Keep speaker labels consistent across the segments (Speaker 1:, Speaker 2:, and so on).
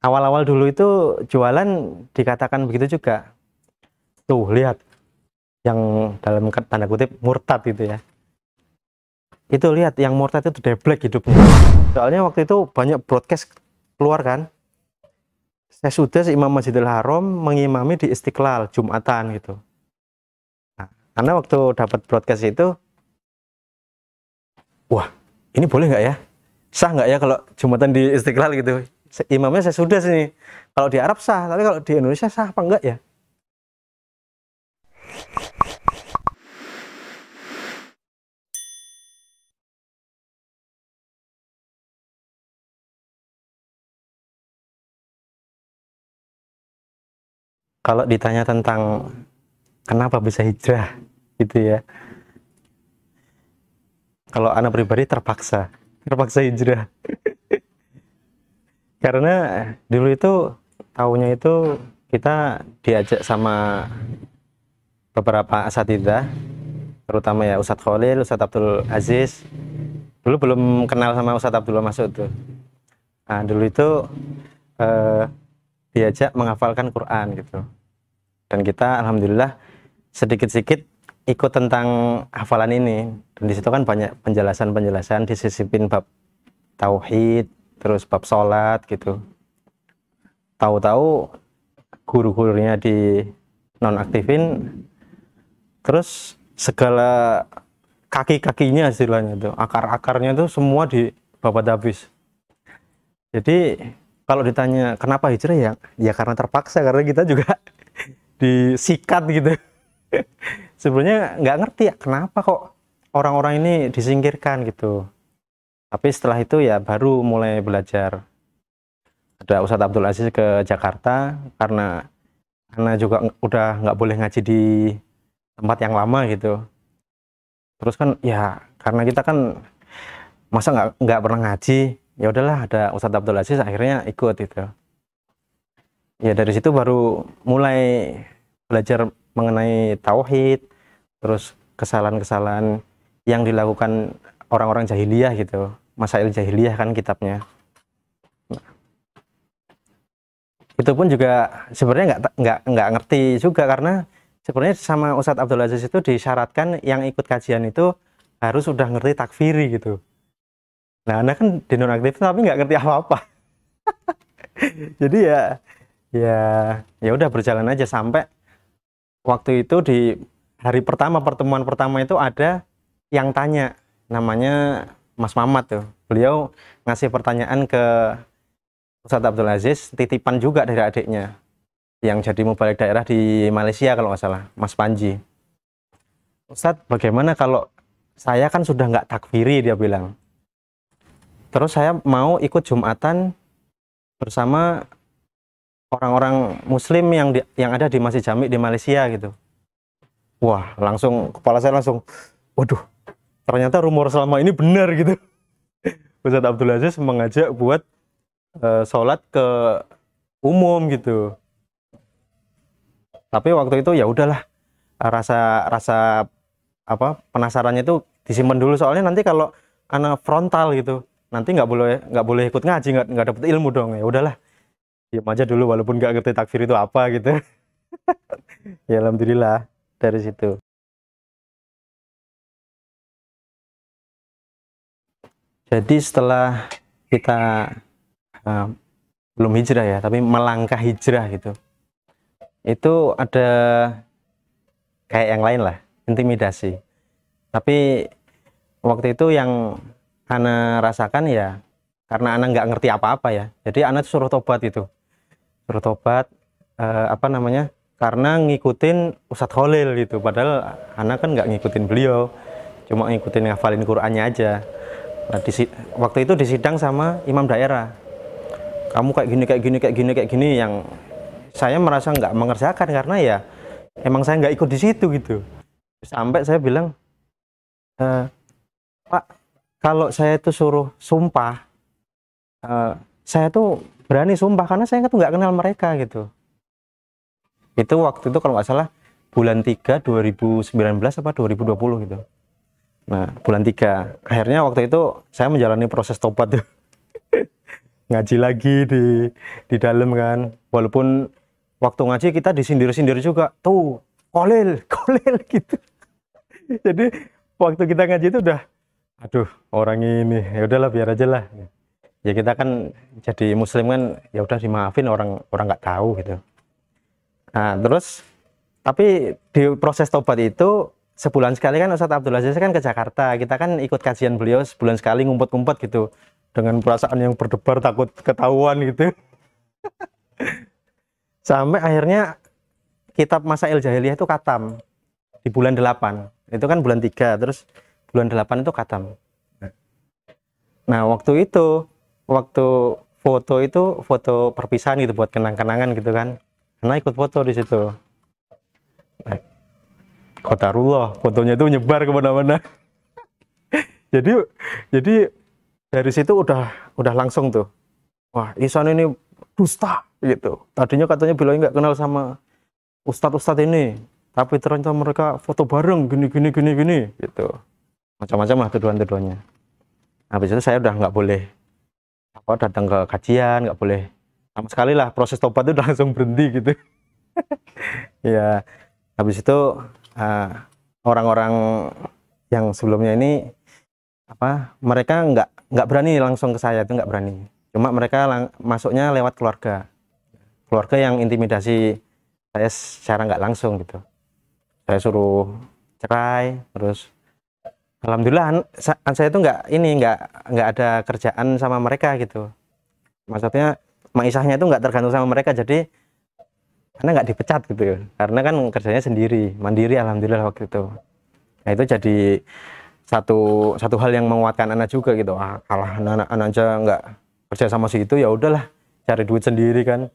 Speaker 1: Awal-awal dulu itu jualan dikatakan begitu juga. Tuh, lihat yang dalam tanda kutip murtad itu ya. Itu lihat yang murtad itu deblek hidupnya. Soalnya waktu itu banyak broadcast keluar kan. Saya sudah Imam Masjidil Haram mengimami di Istiqlal Jumatan gitu. Nah, karena waktu dapat broadcast itu, wah ini boleh nggak ya? Sah nggak ya kalau Jumatan di Istiqlal gitu? Imamnya saya sudah sini. Kalau di Arab sah, tapi kalau di Indonesia sah apa enggak ya? Kalau ditanya tentang kenapa bisa hijrah gitu ya. Kalau anak pribadi terpaksa hijrah. Karena dulu itu tahunya itu kita diajak sama beberapa asatidzah, terutama ya Ustadz Khalil, Ustadz Abdul Aziz. Dulu belum kenal sama Ustadz Abdullah Masud tuh. Nah, dulu itu diajak menghafalkan Quran gitu. Dan kita alhamdulillah sedikit-sedikit ikut tentang hafalan ini. Dan di situ kan banyak penjelasan-penjelasan, disisipin bab tauhid, terus bab sholat gitu. Tahu-tahu guru-gurunya di nonaktifin, terus segala kaki-kakinya istilahnya tuh, akar-akarnya tuh semua dibabat habis. Jadi kalau ditanya kenapa hijrah ya karena terpaksa, karena kita juga disikat gitu. Sebenarnya nggak ngerti ya kenapa kok orang-orang ini disingkirkan gitu. Tapi setelah itu ya baru mulai belajar. Ada Ustadz Abdul Aziz ke Jakarta karena juga udah nggak boleh ngaji di tempat yang lama gitu. Terus kan ya karena kita kan masa nggak pernah ngaji, ya udahlah ada Ustadz Abdul Aziz, akhirnya ikut gitu. Ya dari situ baru mulai belajar mengenai tauhid, terus kesalahan-kesalahan yang dilakukan orang-orang jahiliyah gitu, Masail Jahiliyah kan kitabnya. Itu pun juga sebenarnya nggak ngerti juga, karena sebenarnya sama Ustadz Abdul Aziz itu disyaratkan yang ikut kajian itu harus udah ngerti takfiri gitu. Nah, Anda kan di nonaktif tapi nggak ngerti apa-apa. Jadi ya udah berjalan aja sampai waktu itu di hari pertama, pertemuan pertama itu ada yang tanya, namanya Mas Mamat tuh. Beliau ngasih pertanyaan ke Ustadz Abdul Aziz, titipan juga dari adiknya yang jadi mubalik daerah di Malaysia kalau nggak salah, Mas Panji. Ustadz, bagaimana kalau saya kan sudah nggak takfiri, dia bilang. Terus saya mau ikut Jumatan bersama orang-orang Muslim yang ada di Masjid Jami di Malaysia gitu. Wah, langsung kepala saya langsung, waduh, ternyata rumor selama ini benar gitu. Ustadz Abdul Aziz mengajak buat sholat ke umum gitu. Tapi waktu itu ya udahlah, rasa apa penasarannya itu disimpan dulu, soalnya nanti kalau anak frontal gitu nanti nggak boleh ikut ngaji, nggak dapet ilmu dong. Ya udahlah, diam aja dulu walaupun nggak ngerti takfir itu apa gitu. Ya alhamdulillah dari situ. Jadi setelah kita belum hijrah ya, tapi melangkah hijrah gitu, itu ada kayak yang lain lah, intimidasi. Tapi waktu itu yang Ana rasakan ya karena Ana nggak ngerti apa-apa ya, jadi Ana suruh tobat itu, suruh tobat apa namanya, karena ngikutin Ustadz Khalil gitu, padahal Ana kan nggak ngikutin beliau, cuma ngikutin ngafalin Qur'annya aja. Nah, waktu itu disidang sama imam daerah, kamu kayak gini, yang saya merasa nggak mengerjakan karena ya emang saya nggak ikut di situ gitu. Sampai saya bilang, Pak, kalau saya tuh suruh sumpah, saya tuh berani sumpah karena saya tuh nggak kenal mereka gitu. Itu waktu itu kalau nggak salah bulan 3 2019 apa 2020 gitu. Nah, bulan 3 akhirnya waktu itu saya menjalani proses tobat tuh. ngaji lagi di dalam kan, walaupun waktu ngaji kita disindir-sindir juga tuh, kolil kolil gitu. Jadi waktu kita ngaji itu udah, aduh orang ini ya udahlah biar aja lah, ya kita kan jadi muslim kan, ya udah dimaafin, orang orang nggak tahu gitu. Nah terus tapi di proses tobat itu sebulan sekali kan Ustadz Abdul Aziz kan ke Jakarta, kita kan ikut kajian beliau sebulan sekali, ngumpet-ngumpet gitu dengan perasaan yang berdebar takut ketahuan gitu. Sampai akhirnya kitab Masail Jahiliyah itu khatam di bulan 8. Itu kan bulan 3, terus bulan 8 itu khatam. Nah waktu itu, waktu foto itu foto perpisahan gitu buat kenang-kenangan gitu kan, karena ikut foto di situ. Qadarullah, fotonya itu nyebar kemana-mana. jadi dari situ udah langsung tuh, wah Ihsan ini dusta gitu. Tadinya katanya Bilal nggak kenal sama ustadz-ustadz ini, tapi ternyata mereka foto bareng gini gitu. Macam-macam lah tuduhan-tuduhannya. Habis itu saya udah nggak boleh datang ke kajian, nggak boleh sama sekali lah, proses tobat itu udah langsung berhenti gitu. Ya habis itu orang-orang yang sebelumnya ini mereka nggak berani langsung ke saya, itu nggak berani, cuma mereka masuknya lewat keluarga yang intimidasi saya secara nggak langsung gitu. Saya suruh cerai, terus alhamdulillah saya itu nggak ada kerjaan sama mereka gitu, maksudnya maisahnya itu nggak tergantung sama mereka, jadi karena nggak dipecat gitu, karena kan kerjanya sendiri, mandiri alhamdulillah waktu itu. Nah itu jadi satu hal yang menguatkan anak juga gitu. Kalah anak aja nggak kerja sama si itu, ya udahlah cari duit sendiri kan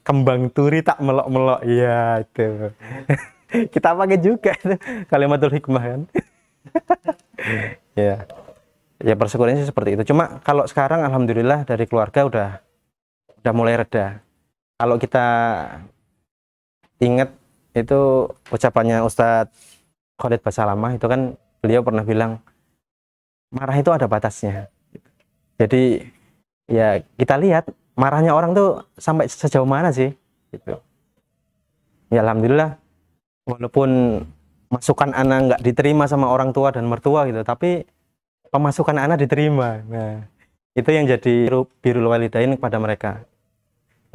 Speaker 1: kembang turi tak melok-melok, iya itu. Kita pakai juga itu kalimatul hikmah kan. ya persekutuannya seperti itu. Cuma kalau sekarang alhamdulillah dari keluarga udah mulai reda. Kalau kita ingat itu ucapannya Ustadz Khalid Basalamah, itu kan beliau pernah bilang marah itu ada batasnya. Jadi ya kita lihat marahnya orang tuh sampai sejauh mana sih gitu. Ya alhamdulillah walaupun masukan anak nggak diterima sama orang tua dan mertua gitu, tapi pemasukan anak diterima. Nah itu yang jadi birrul walidain kepada mereka.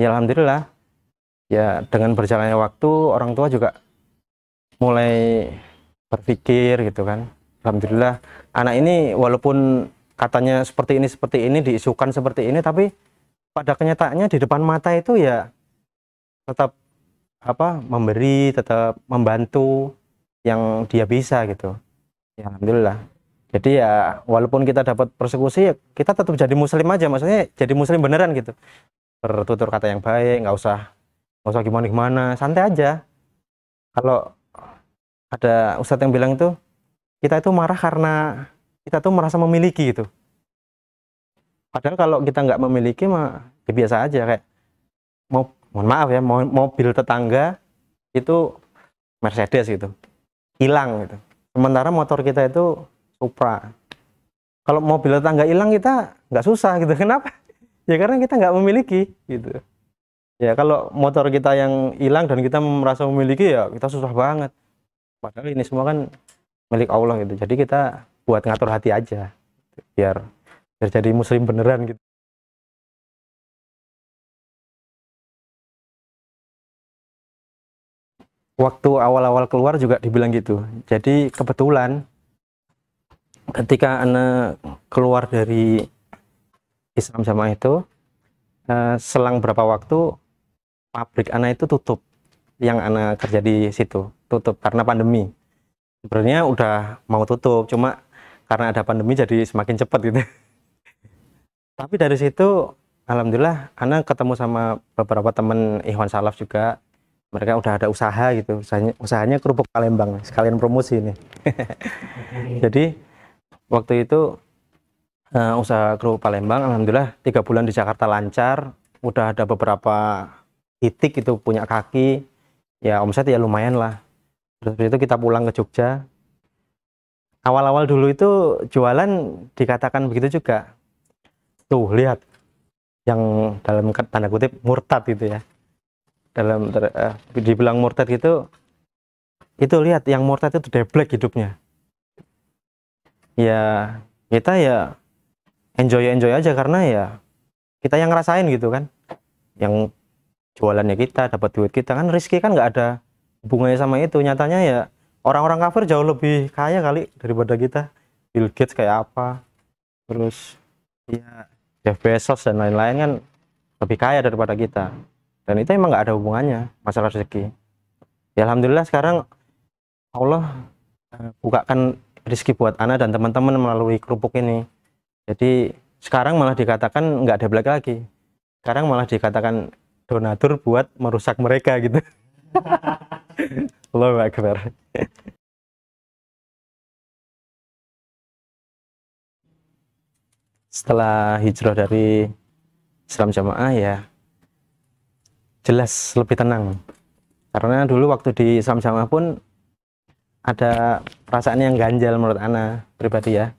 Speaker 1: Ya alhamdulillah ya dengan berjalannya waktu orang tua juga mulai berpikir gitu kan. Alhamdulillah anak ini walaupun katanya seperti ini diisukan seperti ini, tapi pada kenyataannya di depan mata itu ya tetap memberi, tetap membantu yang dia bisa gitu. Ya alhamdulillah. Jadi ya walaupun kita dapat persekusi, ya kita tetap jadi muslim aja, maksudnya jadi muslim beneran gitu. Bertutur kata yang baik, nggak usah gimana, santai aja. Kalau ada ustadz yang bilang tuh, kita itu marah karena kita tuh merasa memiliki gitu. Padahal kalau kita nggak memiliki mah ya biasa aja, kayak mohon maaf ya, mobil tetangga itu Mercedes gitu, hilang gitu. Sementara motor kita itu Supra. Kalau mobil tetangga hilang kita nggak susah gitu. Kenapa? Ya karena kita nggak memiliki gitu. Ya kalau motor kita yang hilang dan kita merasa memiliki, ya kita susah banget. Padahal ini semua kan milik Allah gitu. Jadi kita buat ngatur hati aja biar jadi muslim beneran gitu. Waktu awal-awal keluar juga dibilang gitu. Jadi kebetulan ketika anak keluar dari Islam Jamaah itu, selang berapa waktu pabrik anak itu tutup, yang anak kerja di situ tutup karena pandemi. Sebenarnya udah mau tutup, cuma karena ada pandemi jadi semakin cepat gitu. Tapi dari situ alhamdulillah anak ketemu sama beberapa teman Ikhwan Salaf juga, mereka udah ada usaha gitu, usahanya kerupuk Palembang, sekalian promosi nih. Jadi waktu itu usaha kerupuk Palembang alhamdulillah 3 bulan di Jakarta lancar, udah ada beberapa titik itu punya kaki, ya omset ya lumayan lah. Terus itu kita pulang ke Jogja. Awal-awal dulu itu jualan dikatakan begitu juga. Tuh lihat, yang dalam tanda kutip murtad gitu ya, dibilang murtad gitu, itu lihat yang murtad itu deblek hidupnya. Ya kita ya enjoy aja, karena ya kita yang ngerasain gitu kan, yang jualannya kita, dapat duit kita kan, rezeki kan nggak ada hubungannya sama itu. Nyatanya ya orang-orang kafir jauh lebih kaya kali daripada kita. Bill Gates kayak apa, terus ya Jeff Bezos dan lain-lain kan lebih kaya daripada kita, dan itu emang nggak ada hubungannya masalah rezeki. Ya alhamdulillah sekarang Allah bukakan rezeki buat Ana dan teman-teman melalui kerupuk ini. Jadi sekarang malah dikatakan nggak deblek lagi, sekarang malah dikatakan donatur buat merusak mereka gitu. Allahu Akbar. Setelah hijrah dari Islam Jamaah ya jelas lebih tenang, karena dulu waktu di Islam Jamaah pun ada perasaan yang ganjal menurut Ana pribadi ya.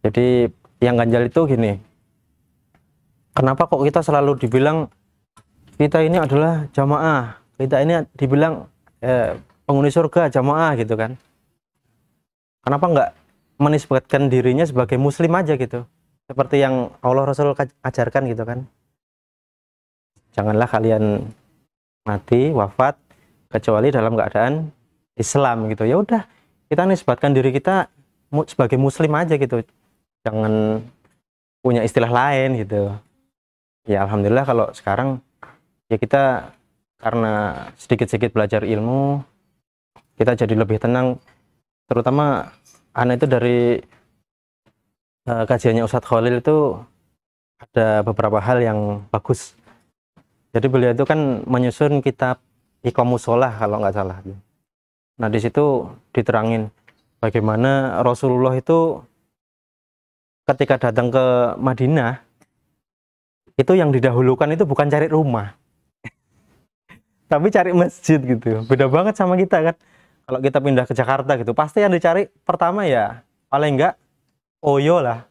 Speaker 1: Jadi yang ganjal itu gini, kenapa kok kita selalu dibilang kita ini adalah jamaah, kita ini dibilang penghuni surga jamaah gitu kan, kenapa nggak menisbatkan dirinya sebagai muslim aja gitu, seperti yang Allah Rasul ajarkan gitu kan. Janganlah kalian mati wafat kecuali dalam keadaan Islam gitu. Ya udah, kita nisbatkan diri kita sebagai muslim aja gitu, jangan punya istilah lain gitu. Ya alhamdulillah kalau sekarang ya kita karena sedikit-sedikit belajar ilmu, kita jadi lebih tenang. Terutama Ana itu dari kajiannya Ustadz Khalil itu ada beberapa hal yang bagus. Jadi beliau itu kan menyusun kitab Iqamus Shalah kalau nggak salah. Nah di situ diterangin bagaimana Rasulullah itu ketika datang ke Madinah itu yang didahulukan itu bukan cari rumah, tapi cari masjid gitu. Beda banget sama kita kan. Kalau kita pindah ke Jakarta gitu, pasti yang dicari pertama ya paling enggak oyo lah,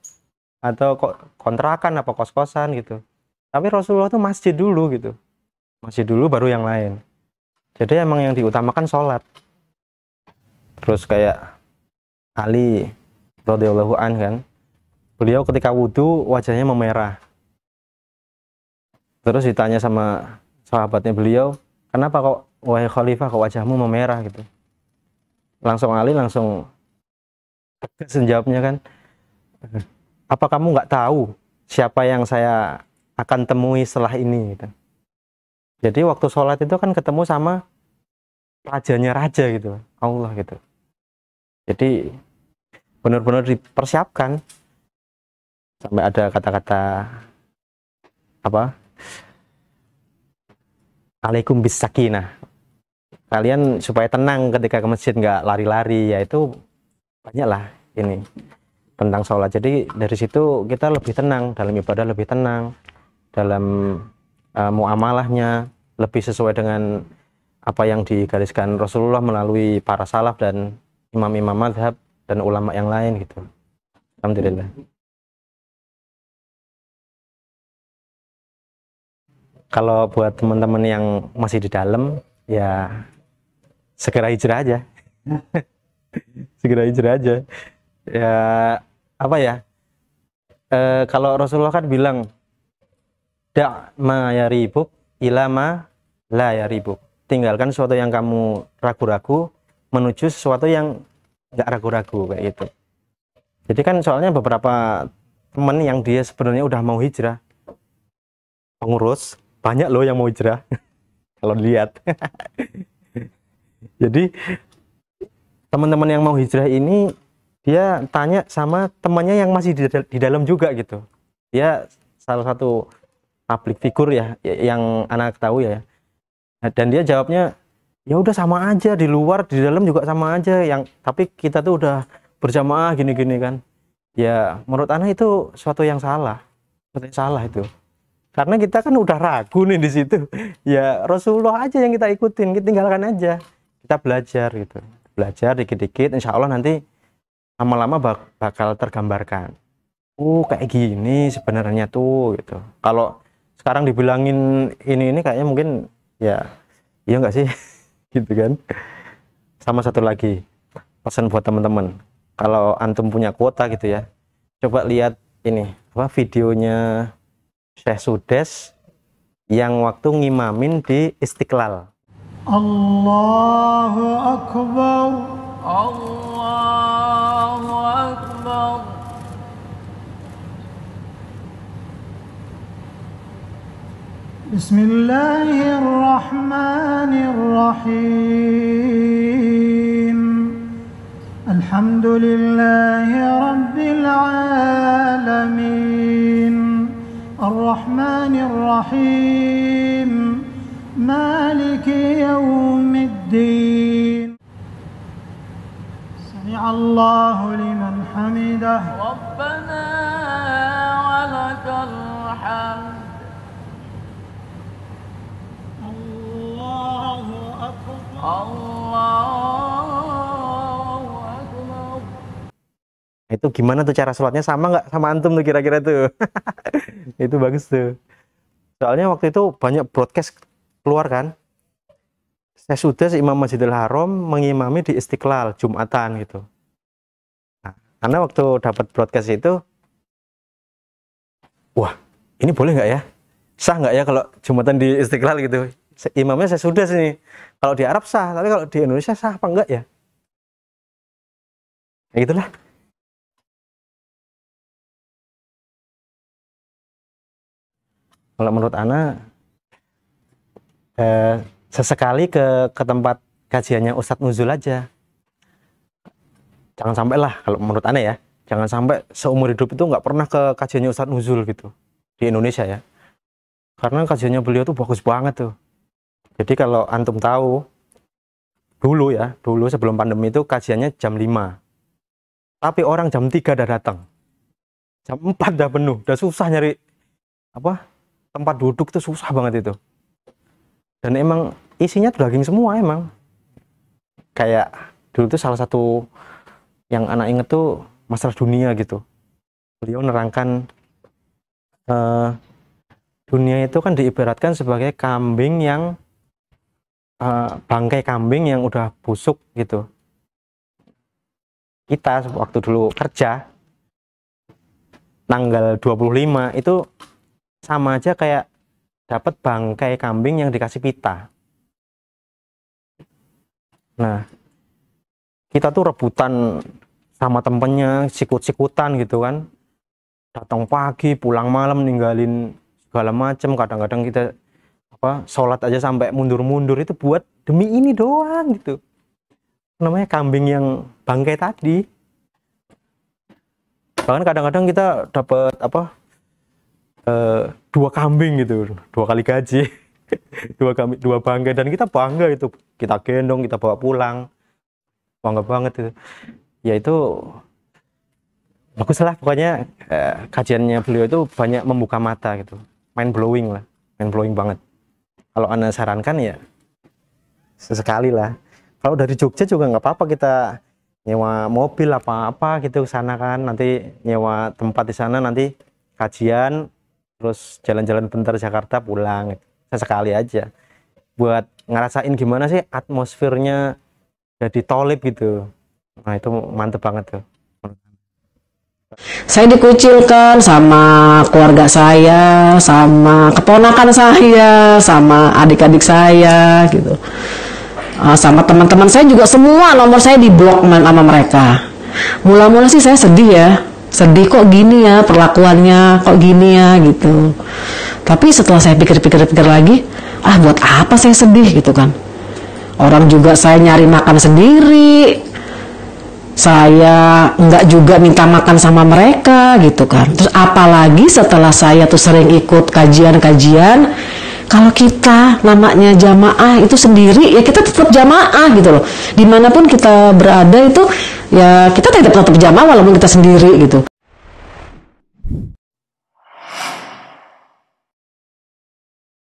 Speaker 1: atau kontrakan apa kos-kosan gitu. Tapi Rasulullah tuh masjid dulu gitu, masjid dulu baru yang lain. Jadi emang yang diutamakan sholat. Terus kayak Ali radhiyallahu an kan, beliau ketika wudhu wajahnya memerah. Terus ditanya sama sahabatnya beliau, kenapa kok wahai khalifah kok wajahmu memerah gitu. Langsung Ali langsung tegas jawabnya kan, apa kamu nggak tahu siapa yang saya akan temui setelah ini gitu. Jadi waktu sholat itu kan ketemu sama rajanya raja gitu, Allah gitu. Jadi benar-benar dipersiapkan, sampai ada kata-kata apa, alaikum bis sakinah, kalian supaya tenang ketika ke masjid, nggak lari-lari. Ya itu banyaklah ini tentang sholat. Jadi dari situ kita lebih tenang dalam ibadah, lebih tenang dalam muamalahnya, lebih sesuai dengan apa yang digariskan Rasulullah melalui para salaf dan imam-imam madhab dan ulama yang lain gitu. Alhamdulillah. Kalau buat teman-teman yang masih di dalam, ya segera hijrah aja. Segera hijrah aja. Ya apa ya? Kalau Rasulullah kan bilang, da' ma yaribuk ila ma la yaribuk. Tinggalkan sesuatu yang kamu ragu-ragu menuju sesuatu yang nggak ragu-ragu kayak gitu. Jadi kan soalnya beberapa teman yang dia sebenarnya udah mau hijrah, pengurus banyak loh yang mau hijrah kalau dilihat. Jadi teman-teman yang mau hijrah ini dia tanya sama temannya yang masih di dalam juga gitu. Dia salah satu public figure ya yang anak tahu ya. Dan dia jawabnya, ya udah sama aja, di luar di dalam juga sama aja, yang tapi kita tuh udah berjamaah gini-gini kan. Ya menurut anak itu suatu yang salah. Salah itu. Karena kita kan udah ragu nih di situ. Ya Rasulullah aja yang kita ikutin, kita tinggalkan aja. Kita belajar gitu. Belajar dikit-dikit, insya Allah nanti lama-lama bakal tergambarkan. oh kayak gini sebenarnya tuh gitu. Kalau sekarang dibilangin ini kayaknya mungkin ya iya nggak sih gitu kan. Sama satu lagi pesan buat teman-teman, kalau antum punya kuota gitu ya, coba lihat ini apa videonya Syekh Sudes yang waktu ngimamin di Istiqlal.
Speaker 2: Allahu Akbar, Allahu Akbar. Bismillahirrahmanirrahim. Alhamdulillahi Rabbil Alamin. Ar-Rahmanir-Rahim. Maliki Yawmiddin. Sami'allahu liman hamidah. Rabbana walakal hamd. Allahu Akbar. Allahu Akbar.
Speaker 1: Itu gimana tuh cara sholatnya, sama nggak sama antum tuh kira-kira tuh? Itu bagus tuh. Soalnya waktu itu banyak broadcast keluar kan. Saya sudah Imam Masjidil Haram mengimami di Istiqlal Jumatan gitu. Nah, karena waktu dapat broadcast itu, wah ini boleh nggak ya? Sah nggak ya kalau Jumatan di Istiqlal gitu? Imamnya saya sudah sini. Kalau di Arab sah, tapi kalau di Indonesia sah apa enggak ya? Ya gitulah. Kalau menurut Ana, sesekali ke tempat kajiannya Ustadz Nuzul aja. Jangan sampai lah, kalau menurut Ana ya, jangan sampai seumur hidup itu nggak pernah ke kajiannya Ustadz Nuzul gitu di Indonesia ya. Karena kajiannya beliau tuh bagus banget tuh. Jadi kalau antum tahu, dulu sebelum pandemi itu kajiannya jam 5. Tapi orang jam 3 udah datang. Jam 4 udah penuh, udah susah nyari tempat duduk tuh susah banget itu. Dan emang isinya tuh daging semua emang. Kayak dulu tuh salah satu yang anak inget tuh masalah dunia gitu. Beliau nerangkan dunia itu kan diibaratkan sebagai kambing yang bangkai kambing yang udah busuk gitu. Kita waktu dulu kerja tanggal 25 itu sama aja kayak dapat bangkai kambing yang dikasih pita. Nah, kita tuh rebutan sama temennya, sikut-sikutan gitu kan. Datang pagi, pulang malam, ninggalin segala macem. Kadang-kadang kita sholat aja sampai mundur-mundur itu buat demi ini doang gitu. Namanya kambing yang bangkai tadi. Bahkan kadang-kadang kita dapat 2 kambing gitu, 2 kali gaji. 2 bangkai, dan kita bangga itu. Kita gendong, kita bawa pulang. Bangga banget itu. Ya itu bagus lah pokoknya. Kajiannya beliau itu banyak membuka mata gitu. Mind blowing lah, mind blowing banget. Kalau Anda sarankan ya sesekali lah. Kalau dari Jogja juga nggak apa-apa kita nyewa mobil apa-apa gitu ke sana kan. Nanti nyewa tempat di sana, nanti kajian, terus jalan-jalan bentar Jakarta pulang. Sesekali aja. Buat ngerasain gimana sih atmosfernya jadi tolib gitu. Nah itu mantep banget tuh.
Speaker 3: Saya dikucilkan sama keluarga saya, sama keponakan saya, sama adik-adik saya gitu. Sama teman-teman saya juga, semua nomor saya diblok sama mereka. Mula-mula sih saya sedih ya. Sedih kok gini ya perlakuannya, kok gini ya gitu. Tapi setelah saya pikir-pikir lagi, buat apa saya sedih gitu kan. Orang juga saya nyari makan sendiri. Saya nggak juga minta makan sama mereka gitu kan. Terus apalagi setelah saya tuh sering ikut kajian-kajian, kalau kita namanya jamaah itu sendiri, ya kita tetap jamaah gitu loh. Dimanapun kita berada itu, ya kita tetap jamaah walaupun kita sendiri gitu.